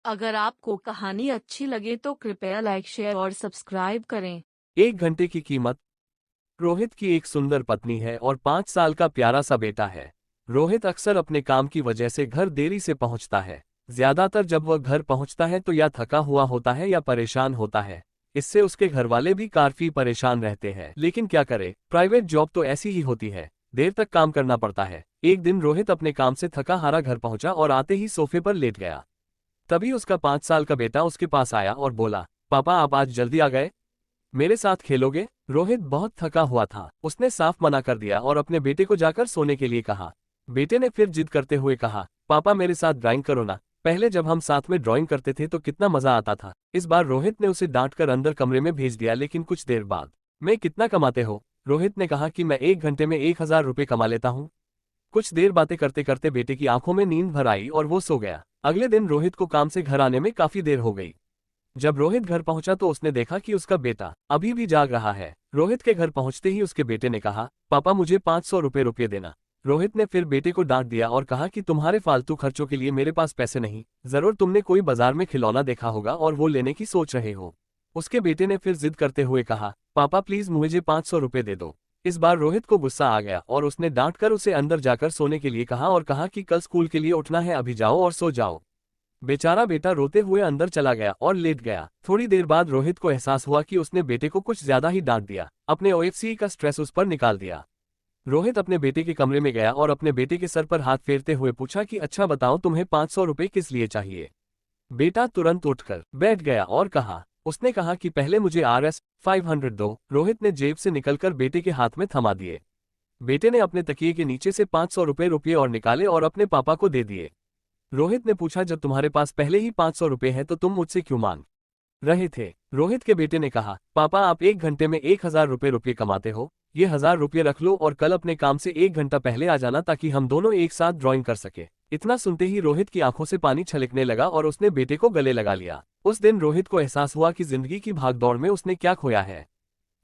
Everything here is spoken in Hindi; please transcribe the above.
अगर आपको कहानी अच्छी लगे तो कृपया लाइक शेयर और सब्सक्राइब करें। 1 घंटे की कीमत। रोहित की एक सुंदर पत्नी है और 5 साल का प्यारा सा बेटा है। रोहित अक्सर अपने काम की वजह से घर देरी से पहुंचता है। ज्यादातर जब वह घर पहुंचता है तो या थका हुआ होता है या परेशान होता है। इससे उसके घरवाले भी काफी परेशान रहते हैं, लेकिन क्या करे, प्राइवेट जॉब तो ऐसी ही होती है, देर तक काम करना पड़ता है। एक दिन रोहित अपने काम से थका हारा घर पहुंचा और आते ही सोफे पर लेट गया। तभी उसका 5 साल का बेटा उसके पास आया और बोला, पापा आप आज जल्दी आ गए, मेरे साथ खेलोगे? रोहित बहुत थका हुआ था, उसने साफ मना कर दिया और अपने बेटे को जाकर सोने के लिए कहा। बेटे ने फिर जिद करते हुए कहा, पापा मेरे साथ ड्राइंग करो ना, पहले जब हम साथ में ड्राइंग करते थे तो कितना मजा आता था। इस बार रोहित ने उसे डांट कर अंदर कमरे में भेज दिया, लेकिन कुछ देर बाद, मैं कितना कमाते हो? रोहित ने कहा कि मैं 1 घंटे में 1,000 रुपये कमा लेता हूँ। कुछ देर बातें करते करते बेटे की आंखों में नींद भर आई और वो सो गया। अगले दिन रोहित को काम से घर आने में काफी देर हो गई। जब रोहित घर पहुंचा तो उसने देखा कि उसका बेटा अभी भी जाग रहा है। रोहित के घर पहुंचते ही उसके बेटे ने कहा, पापा मुझे 500 रुपये देना। रोहित ने फिर बेटे को डांट दिया और कहा कि तुम्हारे फालतू खर्चों के लिए मेरे पास पैसे नहीं, जरूर तुमने कोई बाजार में खिलौना देखा होगा और वो लेने की सोच रहे हो। उसके बेटे ने फिर जिद करते हुए कहा, पापा प्लीज मुझे 500 रुपये दे दो। इस बार रोहित को गुस्सा आ गया और उसने डांट कर उसे अंदर जाकर सोने के लिए कहा और कहा कि कल स्कूल के लिए उठना है, अभी जाओ और सो जाओ। बेचारा बेटा रोते हुए अंदर चला गया और लेट गया। थोड़ी देर बाद रोहित को एहसास हुआ कि उसने बेटे को कुछ ज्यादा ही डांट दिया, अपने ओएफसी का स्ट्रेस उस पर निकाल दिया। रोहित अपने बेटे के कमरे में गया और अपने बेटे के सर पर हाथ फेरते हुए पूछा कि अच्छा बताओ, तुम्हें 500 रुपये किस लिए चाहिए? बेटा तुरंत उठकर बैठ गया और कहा, उसने कहा कि पहले मुझे RS-500 दो। रोहित ने जेब से निकलकर बेटे के हाथ में थमा दिए। बेटे ने अपने तकिए के नीचे से 500 रुपये और निकाले और अपने पापा को दे दिए। रोहित ने पूछा, जब तुम्हारे पास पहले ही 500 रुपये हैं तो तुम मुझसे क्यों मांग रहे थे? रोहित के बेटे ने कहा, पापा आप 1 घंटे में 1,000 रुपये कमाते हो, ये 1,000 रुपये रख लो और कल अपने काम से 1 घंटा पहले आ जाना ताकि हम दोनों एक साथ ड्राइंग कर सके। इतना सुनते ही रोहित की आंखों से पानी छलकने लगा और उसने बेटे को गले लगा लिया। उस दिन रोहित को एहसास हुआ कि जिंदगी की भागदौड़ में उसने क्या खोया है।